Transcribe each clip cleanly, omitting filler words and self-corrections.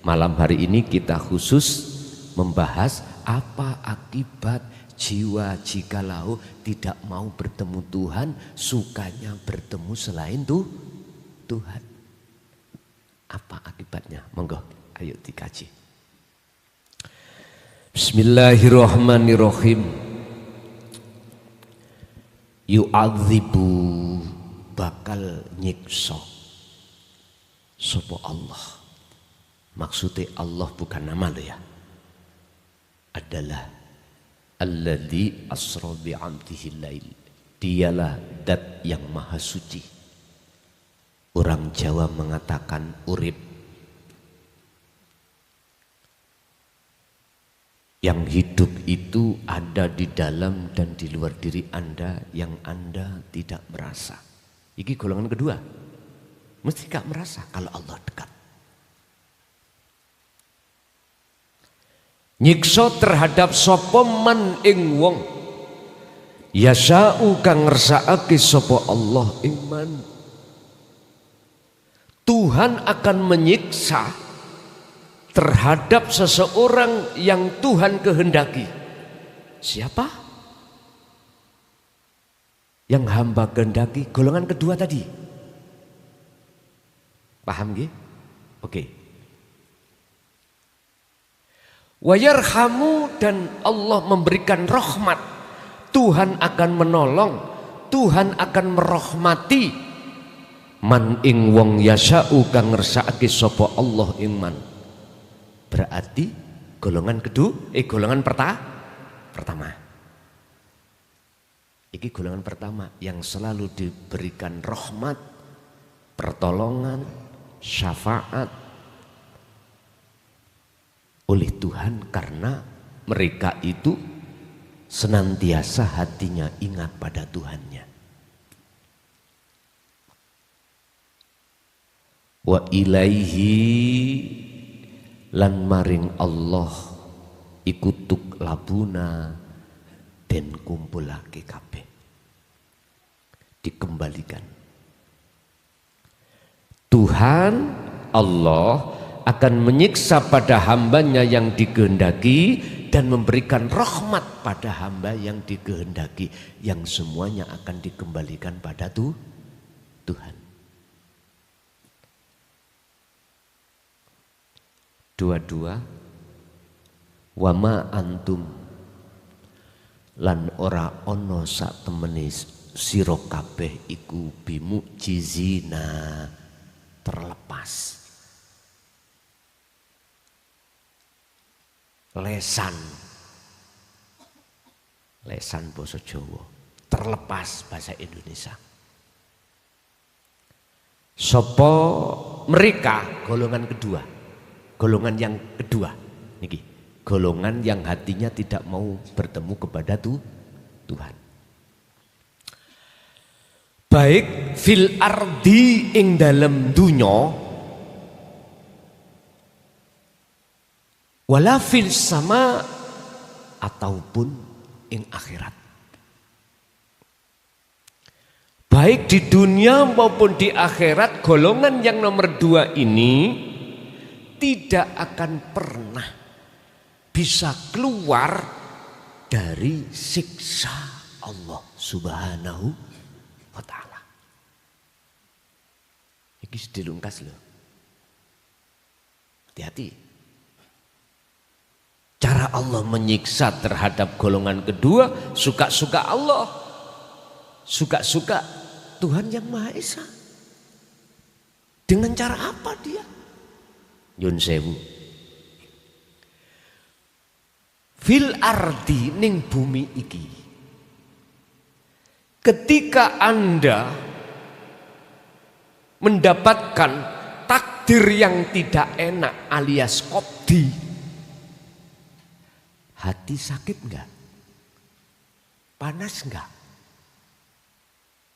Malam hari ini kita khusus membahas apa akibat jiwa jikalau tidak mau bertemu Tuhan, sukanya bertemu selain Tuhan. Apa akibatnya? Monggo, ayo dikaji. Bismillahirrahmanirrahim. Yu'adzibu, bakal nyiksa sapa Allah. Maksudnya Allah bukan nama lo ya, adalah alladzi asra bi'abdihi lail. Dialah dat yang maha suci. Orang Jawa mengatakan urip. Yang hidup itu ada di dalam dan di luar diri Anda yang Anda tidak merasa. Ini golongan kedua. Mesti gak merasa kalau Allah dekat. Nyiksa terhadap sapa man ing wong yasa'u kang ngersakake sapa Allah ing man. Tuhan akan menyiksa terhadap seseorang yang Tuhan kehendaki. Siapa? Yang hamba kehendaki, golongan kedua tadi. Paham nggih? Oke. Wayarhamu, dan Allah memberikan rahmat. Tuhan akan menolong, Tuhan akan merahmati man ing wong yasa'u kang ngersakake sapa Allah ing man. Berarti golongan kedua, golongan pertama. Iki golongan pertama yang selalu diberikan rahmat, pertolongan, syafaat oleh Tuhan karena mereka itu senantiasa hatinya ingat pada Tuhannya. Wa ilaihi, lan maring Allah ikutuk labuna den kumpulake kabeh, dikembalikan. Tuhan Allah akan menyiksa pada hambanya yang dikehendaki dan memberikan rahmat pada hamba yang dikehendaki, yang semuanya akan dikembalikan pada Tuhan. Dua-dua, wama antum, lan ora ono sak temene sira kabeh iku bimukjizina, terlepas. Lesan basa Jawa, terlepas bahasa Indonesia. Sopo mereka, golongan kedua, golongan yang kedua niki, golongan yang hatinya tidak mau bertemu kepada Tuhan. Baik fil ardi ing dalem dunya, wala fil sama, ataupun ing akhirat. Baik di dunia maupun di akhirat, golongan yang nomor dua ini tidak akan pernah bisa keluar dari siksa Allah Subhanahu wa ta'ala. Ini dilungkas loh. Hati-hati. Cara Allah menyiksa terhadap golongan kedua, suka-suka Allah, suka-suka Tuhan yang Maha Esa. Dengan cara apa dia? Yun sewu. Fil ardi, ning bumi iki. Ketika Anda mendapatkan takdir yang tidak enak alias qadhi, hati sakit enggak? Panas enggak?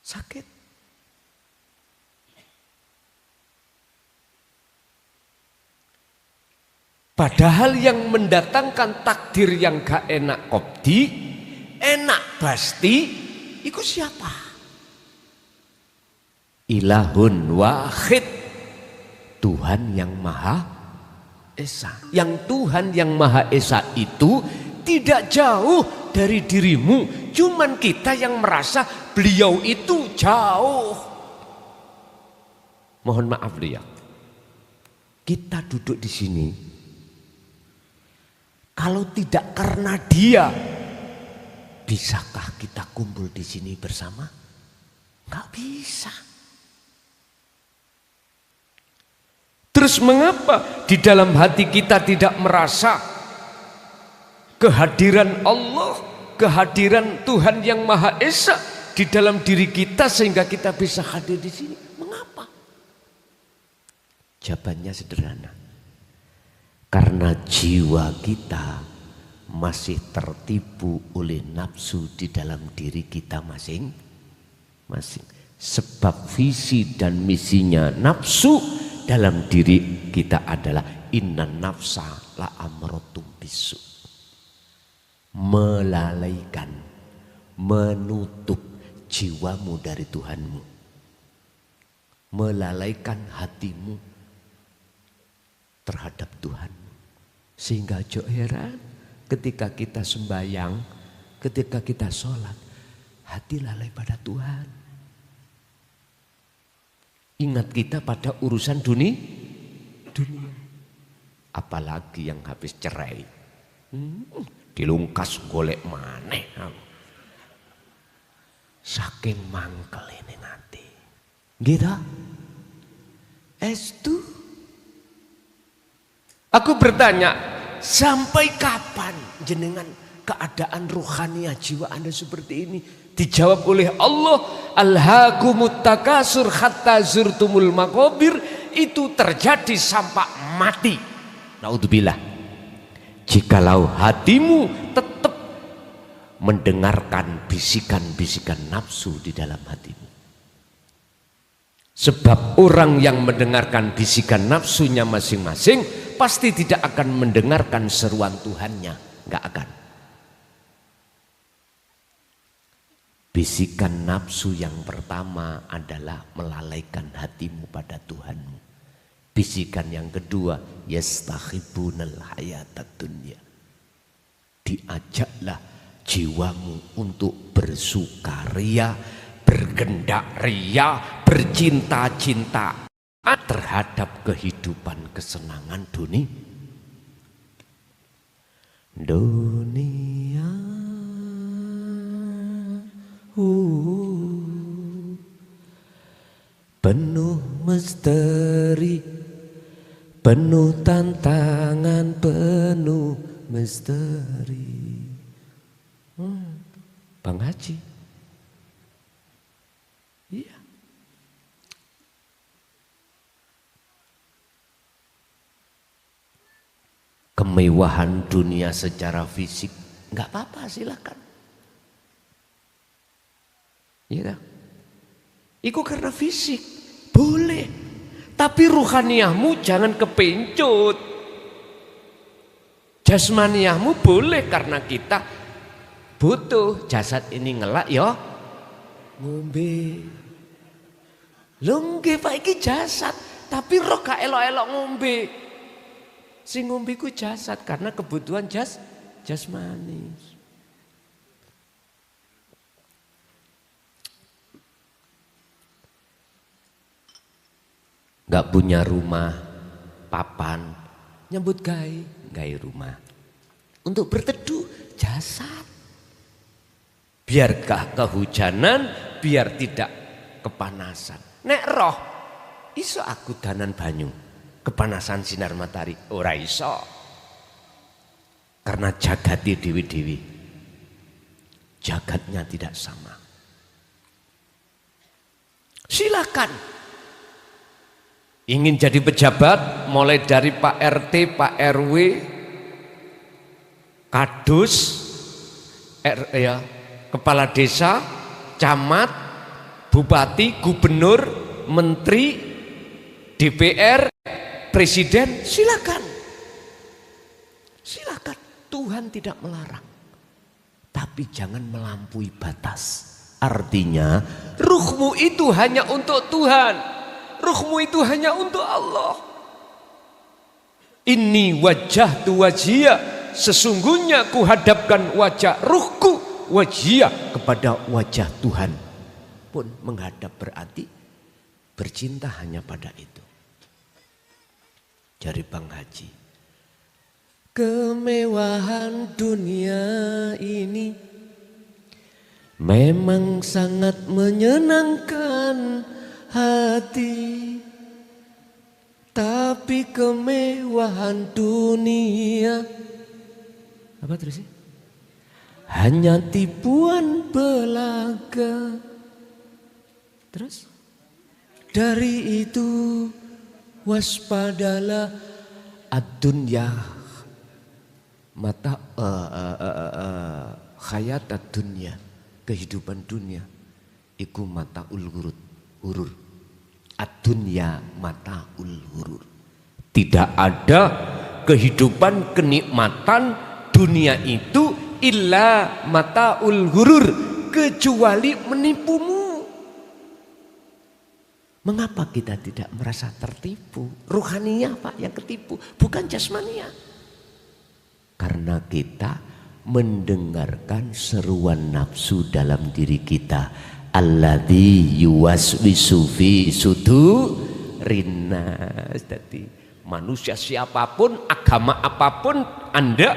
Sakit. Padahal yang mendatangkan takdir yang gak enak qadhi, enak pasti, itu siapa? Ilahun wahid, Tuhan yang maha Esa. Yang Tuhan yang Maha Esa itu tidak jauh dari dirimu, cuman kita yang merasa beliau itu jauh. Mohon maaf ya, kita duduk di sini, kalau tidak karena dia, bisakah kita kumpul di sini bersama? Nggak bisa. Terus mengapa di dalam hati kita tidak merasa kehadiran Allah, kehadiran Tuhan yang Maha Esa di dalam diri kita sehingga kita bisa hadir di sini? Mengapa? Jawabannya sederhana. Karena jiwa kita masih tertipu oleh nafsu di dalam diri kita masing-masing. Sebab visi dan misinya nafsu dalam diri kita adalah inna nafsa la amrotum bisu. Melalaikan, menutup jiwamu dari Tuhanmu. Melalaikan hatimu terhadap Tuhanmu. Sehingga jo heran ketika kita sembahyang, ketika kita sholat, hati lalai pada Tuhan. Ingat kita pada urusan dunia. Apalagi yang habis cerai. Dilungkas golek maneh. Saking mangkel ini nanti. Gitu. Estu. Aku bertanya, sampai kapan jenengan keadaan rohania jiwa Anda seperti ini? Dijawab oleh Allah, alhaakumut takasur hatta zurtumul maqabir. Itu terjadi sampai mati. Naudzubillah. Jikalau hatimu tetap mendengarkan bisikan-bisikan nafsu di dalam hatimu. Sebab orang yang mendengarkan bisikan nafsunya masing-masing pasti tidak akan mendengarkan seruan Tuhannya. Enggak akan. Bisikan nafsu yang pertama adalah melalaikan hatimu pada Tuhanmu. Bisikan yang kedua, yastakhibunal hayatad dunya. Diajaklah jiwamu untuk bersukaria, bergendak ria, bercinta-cinta terhadap kehidupan kesenangan dunia. Penuh misteri, penuh tantangan, penuh misteri. Bang Haji, iya. Kemewahan dunia secara fisik nggak apa-apa, silakan. Iya, itu karena fisik boleh, tapi ruhaniahmu jangan kepencut. Jasmaniahmu boleh, karena kita butuh jasad ini ngelak ya ngombe. Lho nggih Pak, iki jasad, tapi roh gak elok-elok ngombe. Sing ngombe ku jasad karena kebutuhan jasmani. Gak punya rumah, papan, nyambut gawe rumah. Untuk berteduh, jasad. Biar gak kehujanan, biar tidak kepanasan. Nek roh, iso aku danan banyu, kepanasan sinar matahari, ora iso. Karena jagati dewi-dewi, jagatnya tidak sama. Silakan. Ingin jadi pejabat, mulai dari Pak RT, Pak RW, Kadus, Kepala Desa, Camat, Bupati, Gubernur, Menteri, DPR, Presiden, silakan. Silakan, Tuhan tidak melarang. Tapi jangan melampaui batas. Artinya, ruhmu itu hanya untuk Tuhan. Ruhmu itu hanya untuk Allah. Inni wajjahtu wajhiya, sesungguhnya kuhadapkan wajah ruhku wajhiya kepada wajah Tuhan. Pun menghadap berarti bercinta hanya pada itu. Jari Bang Haji, kemewahan dunia ini memang sangat menyenangkan hati, tapi kemewahan dunia apa terus sih? Hanya tipuan belaka. Terus dari itu waspadalah ad-dunya mata khayat ad-dunya, kehidupan dunia iku mataul hurur. Ad-dunya mataul hurur. Tidak ada kehidupan kenikmatan dunia itu illa mataul hurur, kecuali menipumu. Mengapa kita tidak merasa tertipu? Ruhaninya Pak yang ketipu, bukan jasmania. Karena kita mendengarkan seruan nafsu dalam diri kita. Alladzi yuwaswisu fi sudurinas. Jadi manusia siapapun, agama apapun Anda,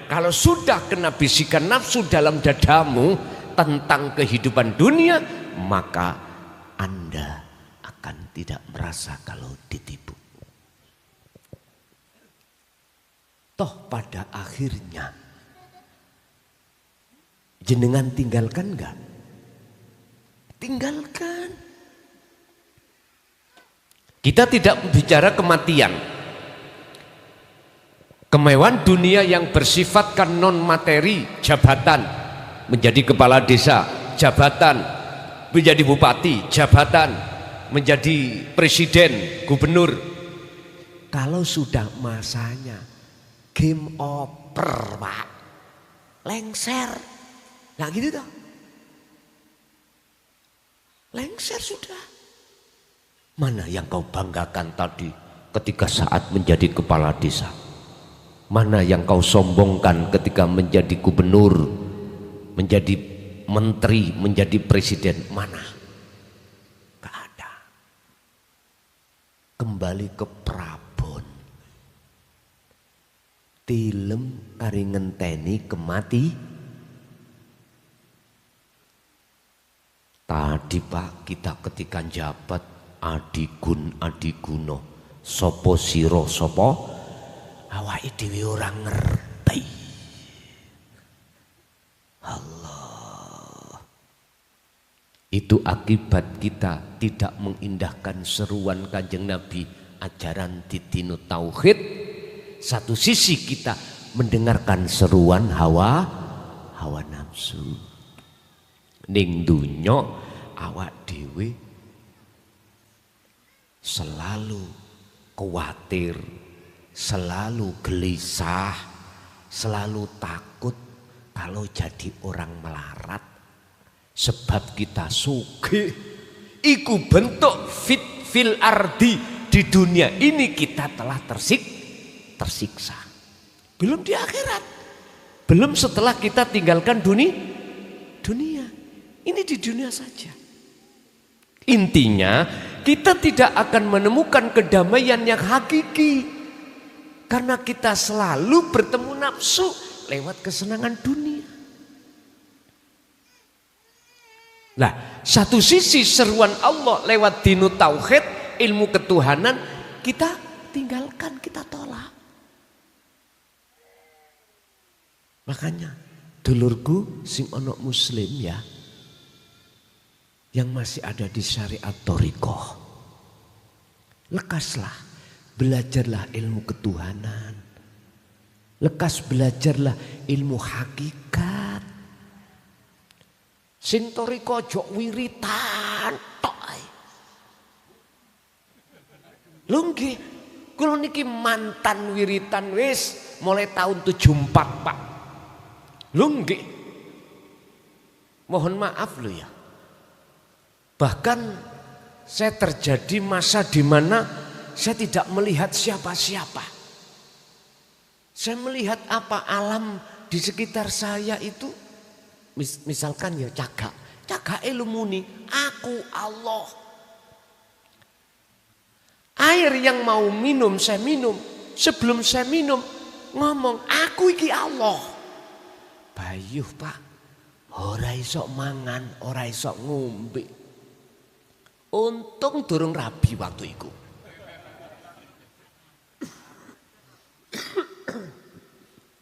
kalau sudah kena bisikan nafsu dalam dadamu tentang kehidupan dunia, maka Anda akan tidak merasa kalau ditipu. Toh pada akhirnya jenengan tinggalkan enggak? Tinggalkan. Kita tidak bicara kematian. Kemewahan dunia yang bersifatkan non materi, jabatan, menjadi kepala desa, jabatan, menjadi bupati, jabatan, menjadi presiden, gubernur. Kalau sudah masanya game over Pak, lengser, nggak gitu toh? Lengser sudah. Mana yang kau banggakan tadi ketika saat menjadi kepala desa? Mana yang kau sombongkan ketika menjadi gubernur, menjadi menteri, menjadi presiden? Mana? Gak ada. Kembali ke Prabon. Tilem kari ngenteni kemati. Tadi Pak kita ketika jabat adigun adiguno, sopo siro sopo, awake dhewe ora ngerti. Allah. Itu akibat kita tidak mengindahkan seruan Kanjeng Nabi, ajaran Didinu Tauhid. Satu sisi kita mendengarkan seruan hawa nafsu. Ning dunya awak dhewe selalu khawatir, selalu gelisah, selalu takut kalau jadi orang melarat. Sebab kita sugih, iku bentuk fit fil ardi, di dunia ini kita telah tersiksa. Belum di akhirat, belum setelah kita tinggalkan dunia. Ini di dunia saja. Intinya kita tidak akan menemukan kedamaian yang hakiki karena kita selalu bertemu nafsu lewat kesenangan dunia. Nah, satu sisi seruan Allah lewat dinu tauhid, ilmu ketuhanan, kita tinggalkan, kita tolak. Makanya dulurku sing ono muslim ya, yang masih ada di syariat thariqah, lekaslah, belajarlah ilmu ketuhanan, lekas belajarlah ilmu hakikat. Sing thariqah aja wiritan tok ae. Lho nggih, kula niki mantan wiritan wis mulai tahun 74 Pak. Lho nggih, mohon maaf lho ya. Bahkan saya terjadi masa di mana saya tidak melihat siapa-siapa. Saya melihat apa alam di sekitar saya itu, misalkan ya cagak lumuni, aku Allah. Air yang mau minum saya minum, sebelum saya minum ngomong aku iki Allah. Bayuh Pak, ora iso mangan, ora iso ngombe. Untung durung rabi waktu itu.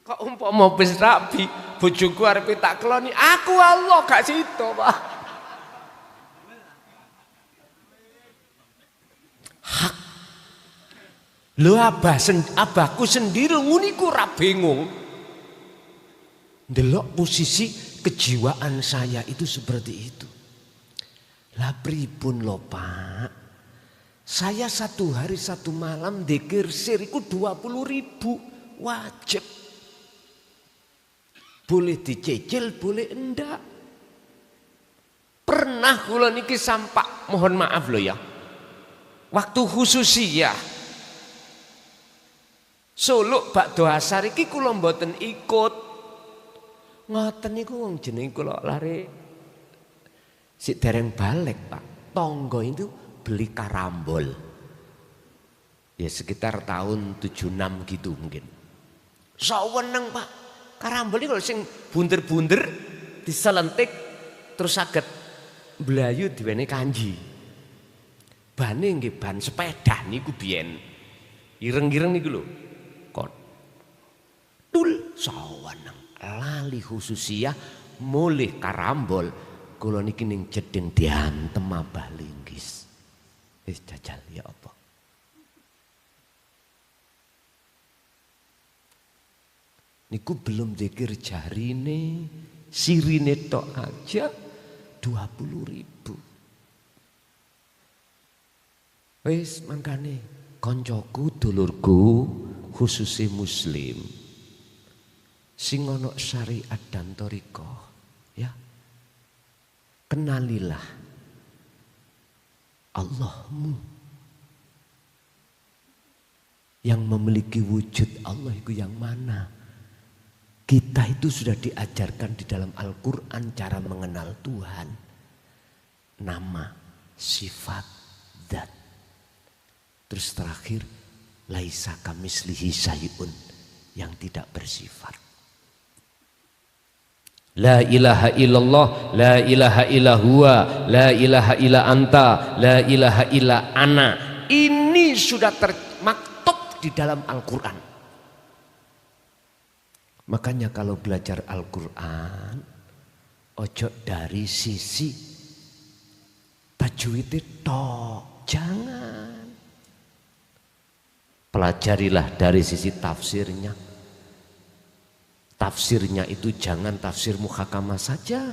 Kok umpama wis rabi, bojoku arepe tak keloni, aku Allah gak sida, Pak. Hak. Lho abahku sendiri nguniku ora bingung. Ndelok posisi kejiwaan saya itu seperti itu. Lah pripun lho Pak? Saya 1 hari 1 malam dzikir siriku 20.000 wajib. Boleh dicicil, boleh enggak. Pernah kula niki sampak, mohon maaf loh ya. Waktu khususiyah Solo bakdo asar iki kula mboten ikut. Ngoten niku wong jeneng kula lare sik dereng balik Pak. Tonggo itu beli karambol. Ya sekitar tahun 76 gitu mungkin. Saweneng Pak. Karambol ini kalau sing bunder-bunder diselentik terus saged mblayu diwene kanji. Bane nggih ban sepeda niku biyen. Ireng-ireng niku lho. Kon. Tul saweneng lali khususiyah mulih karambol kula niki ning jeding diantem Abah Linggis. Wis jajal ya apa. Niku belum zikir jarine, sirine tok aja 20.000. Wis mangkane koncoku dulurku khususnya muslim sing ana syariat dan thariqah ya. Kenalilah Allahmu yang memiliki wujud Allah itu yang mana. Kita itu sudah diajarkan di dalam Al-Quran cara mengenal Tuhan. Nama, sifat, zat. Terus terakhir, laisa kamislihi syai'un, yang tidak bersifat. La ilaha illallah, la ilaha illa huwa, la ilaha illa anta, la ilaha illa ana. Ini sudah termaktub di dalam Al-Quran. Makanya kalau belajar Al-Quran, ojo dari sisi tajwid tok, jangan. Pelajarilah dari sisi tafsirnya. Tafsirnya itu jangan tafsir muhakamah saja.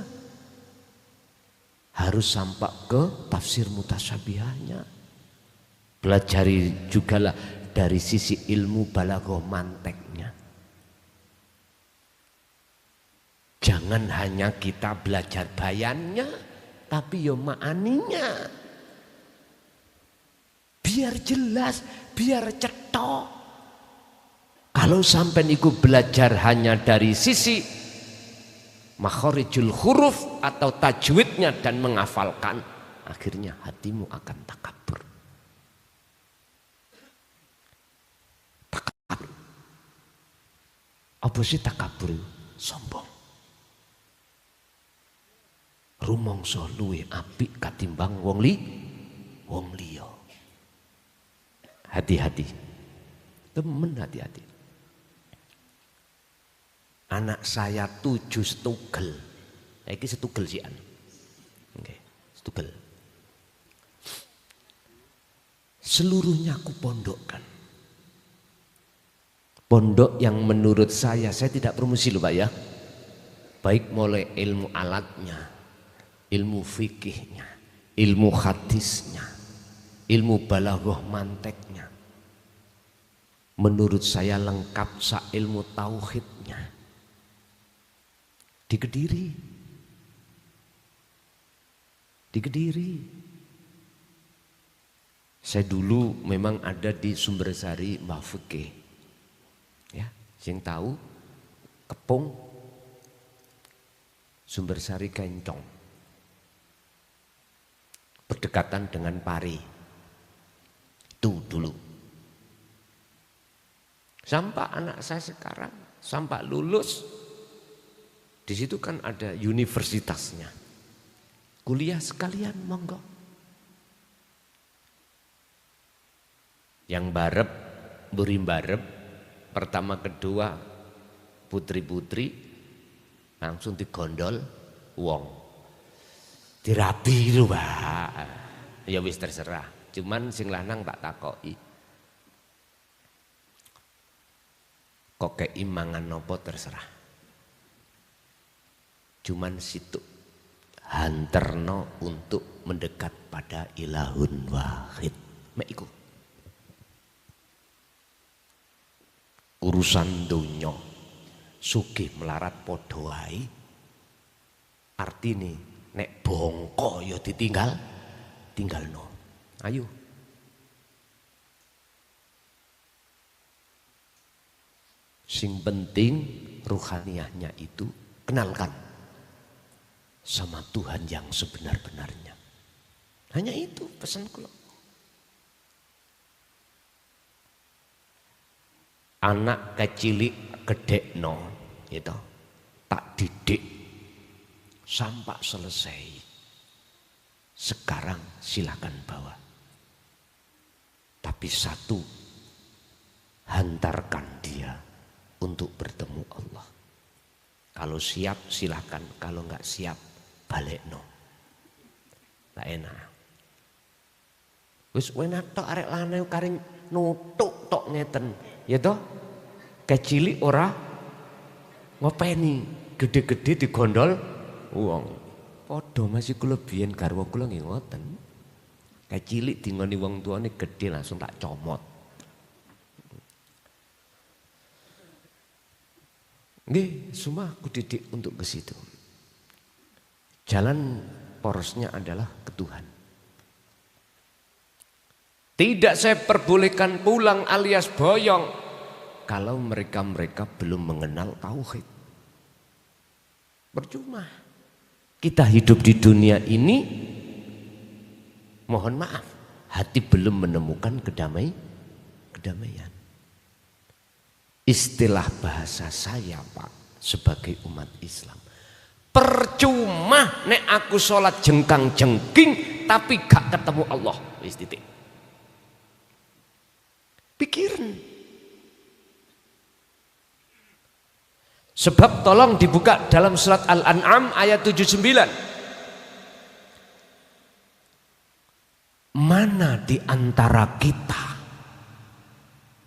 Harus sampai ke tafsir mutasyabihahnya. Pelajari jugalah dari sisi ilmu balaghah manteknya. Jangan hanya kita belajar bayannya, tapi yo ma'aninya. Biar jelas, biar cetok. Kalau sampai niku belajar hanya dari sisi makharijul huruf atau tajwidnya dan menghafalkan, akhirnya hatimu akan takabur. Takabur. Apa sih takabur? Sombong. Rumangsa luwih apik katimbang wong liya. Hati-hati. Temen hati-hati. Anak saya 7 setugel. Iki setugel sian. Oke, setugel. Seluruhnya aku pondokkan. Pondok yang menurut saya tidak promosi loh Pak ya. Baik mulai ilmu alatnya, ilmu fikihnya, ilmu hadisnya, ilmu balaghah manteknya. Menurut saya lengkap ilmu tauhidnya. Di Kediri. Di Kediri. Saya dulu memang ada di Sumbersari Mbah Fikih. Ya, Sing tahu Kepung, Sumbersari Kencong, berdekatan dengan Pari. Itu dulu. Sampai anak saya sekarang, sampai lulus, di situ kan ada universitasnya. Kuliah sekalian, monggo. Yang barep, buri barep, pertama kedua putri-putri langsung digondol wong. Dirabi lho, Pak. Ya wis terserah. Cuman sing lanang tak takoki. Kok keimangan nopo terserah. Cuman situ hanterno untuk mendekat pada ilahun wahid. Mek iku. Urusan donya sugih melarat padha wae. Artine nek bongko ya tinggalno. Ayo. Sing penting ruhaniyahnya itu kenalkan sama Tuhan yang sebenar-benarnya. Hanya itu pesanku. Anak kecilik gedekno itu tak didik sampai selesai. Sekarang silakan bawa. Tapi satu, hantarkan dia untuk bertemu Allah. Kalau siap silakan, kalau enggak siap balekno. Tak enak. Wis enak tok arek lanang karing nutuk tok ngeten. Ya toh? Kecilik ora ngopeni, gede-gede digondol wong. Padha masih kula biyen garwa kula nggih ngoten. Kecilik dingoni wong tuane gede langsung tak comot. Nggih, semua aku didik untuk ke situ. Jalan porosnya adalah ke Tuhan. Tidak saya perbolehkan pulang alias boyong kalau mereka belum mengenal tauhid. Percuma. Kita hidup di dunia ini, mohon maaf, hati belum menemukan kedamaian. Istilah bahasa saya, Pak, sebagai umat Islam. Percuma nek aku sholat jengkang-jengking tapi gak ketemu Allah. Wis titik. Pikirin. Sebab tolong dibuka dalam surat Al-An'am ayat 79. Mana di antara kita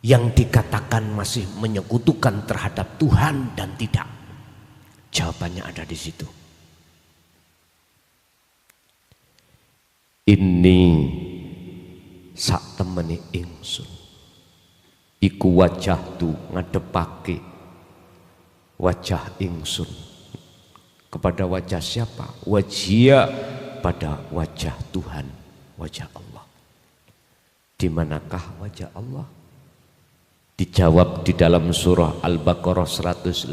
yang dikatakan masih menyekutukan terhadap Tuhan dan tidak? Jawabannya ada di situ. Ini sak temene ingsun. Iku wajah tu ngadepake wajah ingsun kepada wajah siapa? Wajia pada wajah Tuhan, wajah Allah. Di manakah wajah Allah? Dijawab di dalam surah Al-Baqarah 115.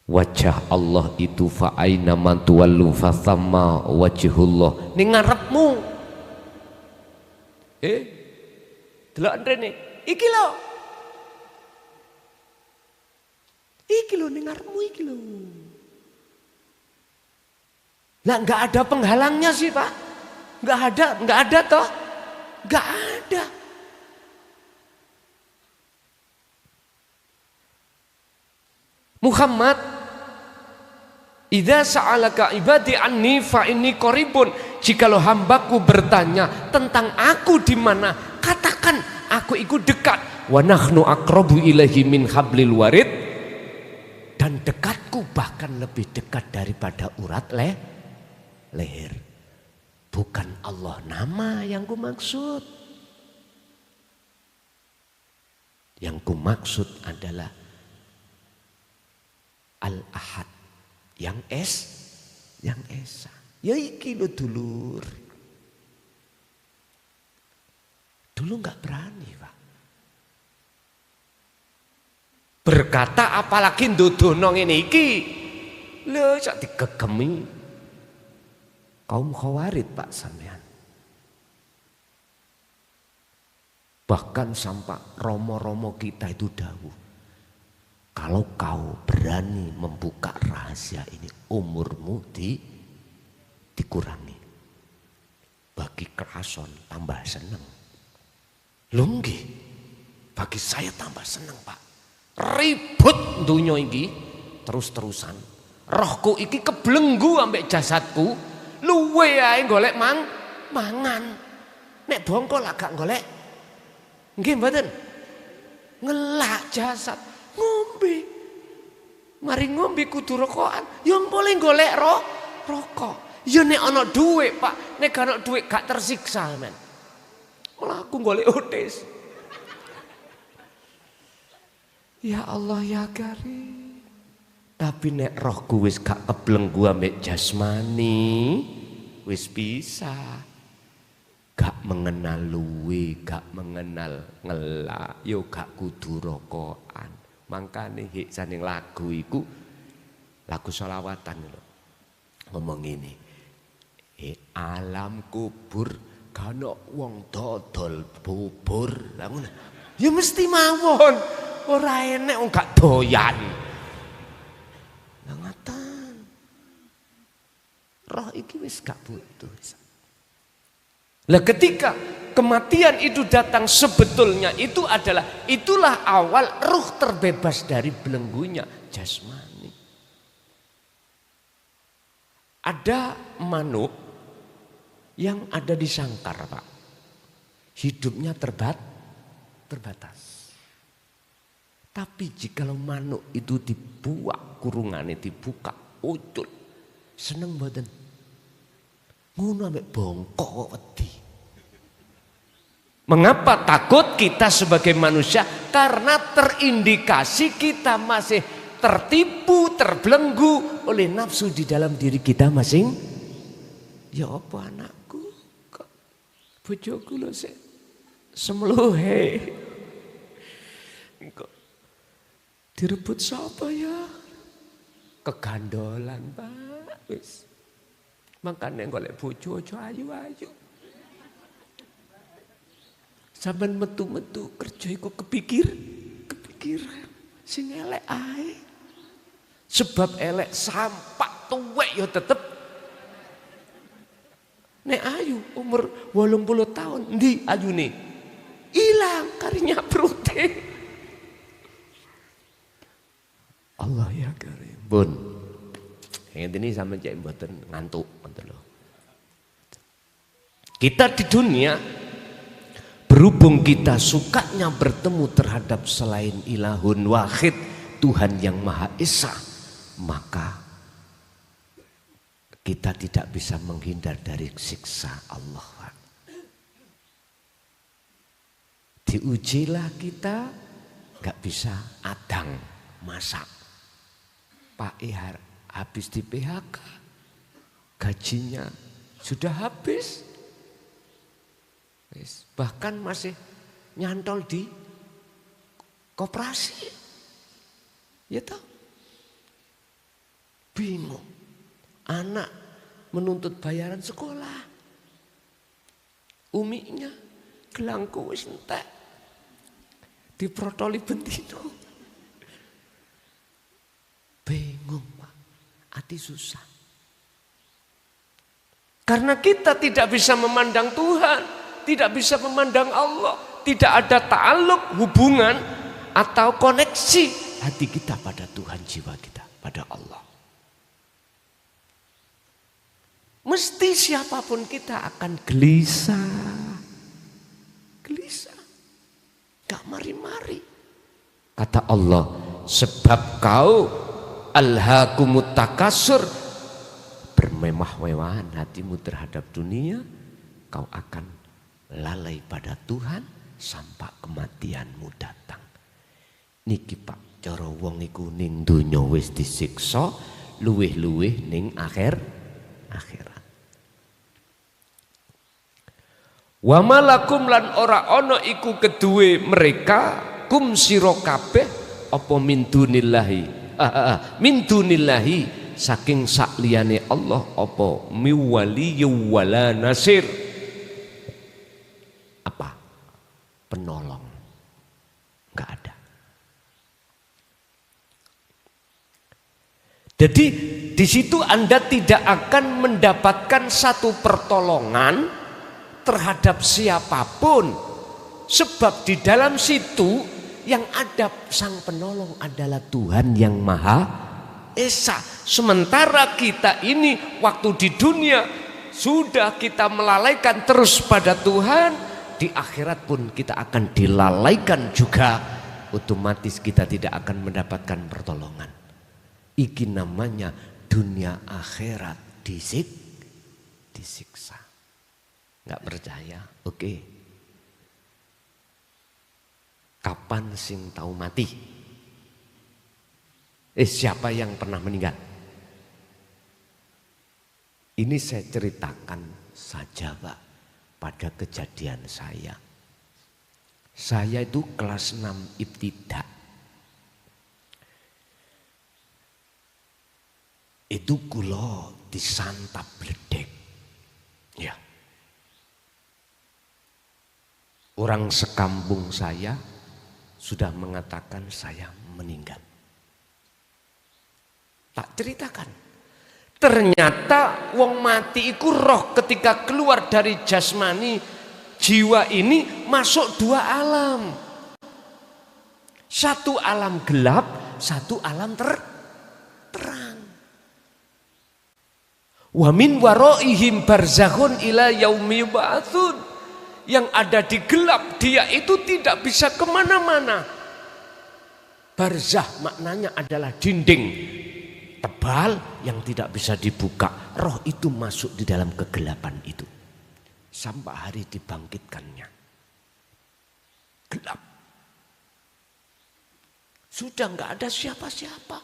Wajah Allah itu fa aina man tuwallu fa thamma wajhullah. Ning ngarepmu. Delok rene. Iki lho. Iki lho ning ngarepmu iki lho. Lah enggak ada penghalangnya sih, Pak. Enggak ada toh. Enggak ada. Muhammad, idza sa'alaka ibadi anni fa inni qaribun. Jikalau hambaku bertanya tentang aku di mana, katakan aku ikut dekat. Wa nahnu aqrabu ilaihi min hablil warid. Dan dekatku bahkan lebih dekat daripada urat leher. Bukan Allah nama yang ku maksud. Yang ku maksud adalah Al-Ahad yang esa. Ya iki lho dulur. Dulu enggak berani, Pak. berkata apalagi ndodono ngene iki. Lho sak digegemi kaum Khawarij Pak sampean. Bahkan sampai romo-romo kita itu dawuh, kalau kau berani membuka rahasia ini, umurmu dikurangi. Bagi kerason tambah seneng. Lho nggih, bagi saya tambah seneng Pak. Ribut dunia iki terus-terusan. Rohku iki kebelenggu ambek jasadku. Luwe ae golek mangan. Nek bongkol agak golek. Nggih mboten. Ngelak jasad, ngombe. Mari ngombe kudu rokokan. Ya boleh golek rokok. Ya nek ana dhuwit, Pak. Nek gak ana dhuwit gak tersiksa, men. Malah aku golek otis. Ya Allah ya Karim. Tapi nek rohku wis gak kebelenggu ambek jasmani, wis bisa. Gak mengenal luwe, gak mengenal ngelak, yo gak kudu rokokan. Mangkane hiksan yang lagu iku, lagu sholawatan lho. Ngomong ini, alam kubur kano wong dodol bubur. Ya mesti mawon, ora enek wong gak doyan. Ngatan, roh iki wis gak butuh. Lah ketika kematian itu datang sebetulnya itulah awal ruh terbebas dari belenggunya jasmani. Ada manuk yang ada di sangkar Pak. Hidupnya terbatas. Tapi jikalau manuk itu dibuak kurungannya, dibuka, ucul, seneng badan. Ngono ambek bongkok wedi. Mengapa takut kita sebagai manusia? Karena terindikasi kita masih tertipu, terbelenggu oleh nafsu di dalam diri kita masing. Ya apa anakku? Kok bojoku lho sik semluhe. Kok direbut sapa ya? Kegandolan, Pak. Wis. Makanya golek bojo aja ayu-ayu. Sampeyan metu-metu kerja iku kepikiran sing elek ae. Sebab elek sampak tuwek ya tetep. Nek ayu umur 80 tahun ndi ayune? Ilang karinya prute. Allah ya Karim. Bun. Ini sama cek mboten ngantuk ngoten lho. Kita di dunia berhubung kita sukanya bertemu terhadap selain ilahun wahid, Tuhan yang Maha Esa, maka kita tidak bisa menghindar dari siksa Allah. Diujilah kita gak bisa adang masak. Pak habis di PHK, gajinya sudah habis, bahkan masih nyantol di koperasi, ya tahu, bingung, anak menuntut bayaran sekolah, uminya gelangku wis entek, diprotoli bentino, bingung. Hati susah. Karena kita tidak bisa memandang Tuhan, tidak bisa memandang Allah, tidak ada ta'aluk, hubungan atau koneksi hati kita pada Tuhan, jiwa kita pada Allah. Mesti siapapun kita akan gelisah. Gak mari-mari. Kata Allah, sebab kau alhaakumut takasur, bermewah-mewahan hatimu terhadap dunia, kau akan lalai pada Tuhan sampai kematianmu datang. Niki Pak, cara wong iku ning donya wis disiksa, luwih-luwih ning akhirat. Wa malakum lan ora ana iku keduwe mereka kum sira kabeh apa min dunillahi min dunillahi saking sakliyane Allah apa miwali wala nasir, apa penolong, nggak ada. Jadi di situ Anda tidak akan mendapatkan satu pertolongan terhadap siapapun, sebab di dalam situ yang ada sang penolong adalah Tuhan yang Maha Esa. Sementara kita ini waktu di dunia sudah kita melalaikan terus pada Tuhan, di akhirat pun kita akan dilalaikan juga, otomatis kita tidak akan mendapatkan pertolongan. Iki namanya dunia akhirat disiksa. Nggak percaya? Oke. Kapan sing tahu mati? Siapa yang pernah meninggal? Ini saya ceritakan saja Pak, pada kejadian saya. Saya itu kelas 6 ibtidak. Itu kula disantap bledek. Ya. Orang sekampung saya sudah mengatakan saya meninggal. Tak ceritakan. Ternyata wong mati iku roh ketika keluar dari jasmani jiwa ini masuk dua alam. Satu alam gelap, satu alam terang. Wa min waraihim barzakhun ila yaumi yub'atsun. Yang ada di gelap dia itu tidak bisa kemana-mana. Barzah maknanya adalah dinding tebal yang tidak bisa dibuka. Roh itu masuk di dalam kegelapan itu sampai hari dibangkitkannya. Gelap. Sudah nggak ada siapa-siapa.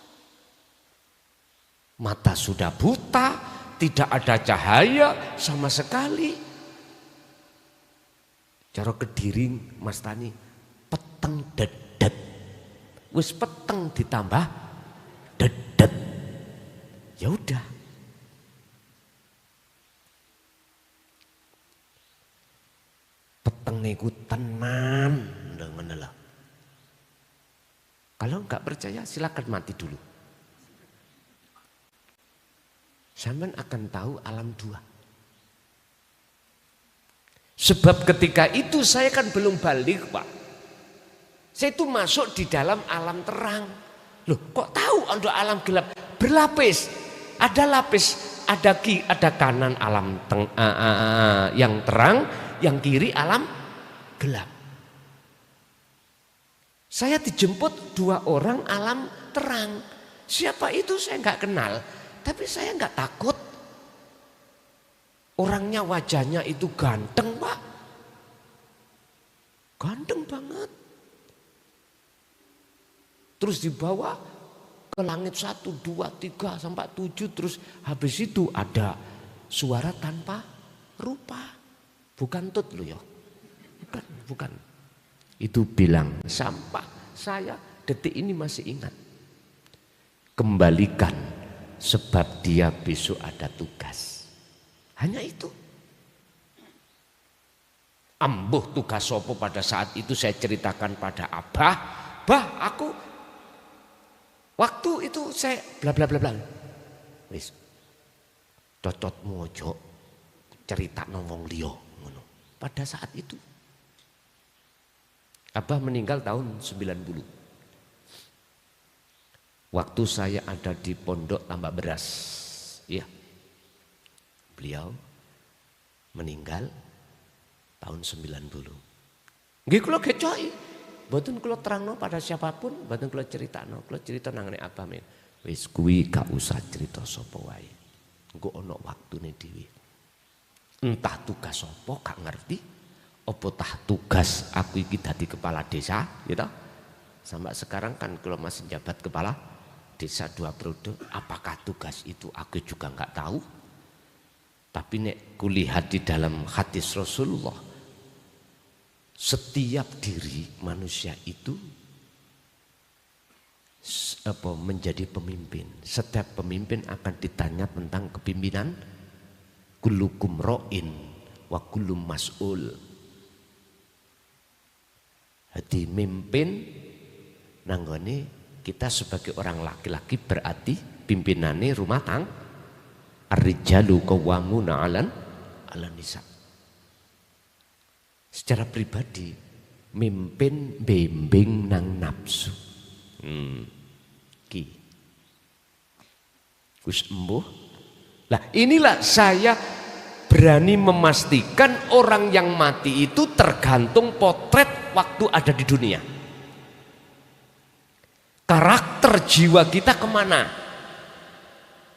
Mata sudah buta, tidak ada cahaya sama sekali. Cara Kediri Mas Tani, peteng dedet. Wis peteng ditambah dedet. Ya udah. Peteng niku tenan ngono lho. Kalau enggak percaya silakan mati dulu. Sampean akan tahu alam dua. Sebab ketika itu saya kan belum balik Pak. Saya itu masuk di dalam alam terang. Loh kok tahu ada alam gelap? Berlapis. Ada lapis, ada kanan alam yang terang, yang kiri alam gelap. Saya dijemput dua orang alam terang. Siapa itu saya nggak kenal. Tapi saya nggak takut. Orangnya wajahnya itu ganteng Pak. Ganteng banget. Terus dibawa ke langit 1, 2, 3 sampai 7. Terus habis itu ada suara tanpa rupa. Bukan tut loh ya. Bukan. Itu bilang sampai saya detik ini masih ingat. Kembalikan sebab dia besok ada tugas. Hanya itu. Ambuh tugas sopo pada saat itu saya ceritakan pada Abah. Bah aku waktu itu saya bla bla bla bla. Wis. Cocot mojo cerita wong liya ngono. Pada saat itu Abah meninggal tahun 90. Waktu saya ada di Pondok Tambak Beras. Iya. Beliau meninggal tahun 90. Nggih kula gecoki. Mboten kula terangno pada siapapun, mboten kula critakno. Kula crita nang nek Abah men. Wis kuwi gak usah cerita sapa wae. Engko ana waktune dhewe. Entah tugas sapa gak ngerti, apa tah tugas aku iki dadi kepala desa, gitu. Sampai sekarang kan kula masih jabat kepala desa 2 periode. Apakah tugas itu aku juga nggak tahu. Tapi nek kulihat di dalam hadis Rasulullah, setiap diri manusia itu menjadi pemimpin. Setiap pemimpin akan ditanya tentang kepimpinan. Kullukum ra'in wa kullum mas'ul. Jadi mimpin nanggone kita sebagai orang laki-laki berarti pimpinane rumah tangga. Ar-rijalu qawwamuna 'alan nisa. Secara pribadi mimpin bimbing nang nafsu. Ki. Gus embuh. Lah inilah saya berani memastikan orang yang mati itu tergantung potret waktu ada di dunia. Karakter jiwa kita kemana?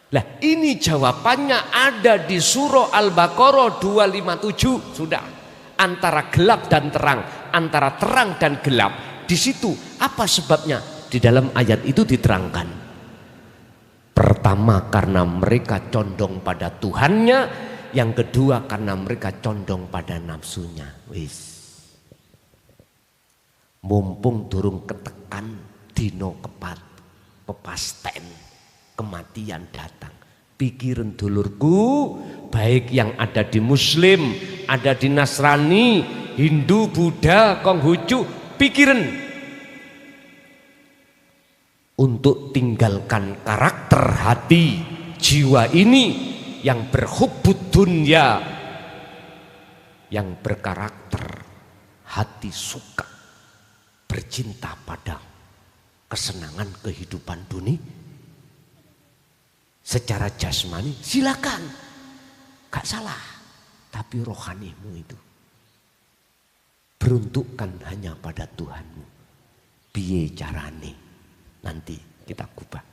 Lah ini jawabannya ada di surah Al-Baqarah 257 sudah. Antara gelap dan terang, antara terang dan gelap. Di situ apa sebabnya? Di dalam ayat itu diterangkan. Pertama karena mereka condong pada Tuhannya, yang kedua karena mereka condong pada nafsunya. Wis. Mumpung durung ketekan dino pepasten kematian datang. Pikiran dulurku, baik yang ada di Muslim, ada di Nasrani, Hindu, Buddha, Konghucu, pikiran untuk tinggalkan karakter hati jiwa ini yang berhubbud dunya, yang berkarakter hati suka bercinta pada kesenangan kehidupan dunia. Secara jasmani silakan, gak salah, tapi rohanimu itu peruntukkan hanya pada Tuhanmu. Piye carane? Nanti kita kubah.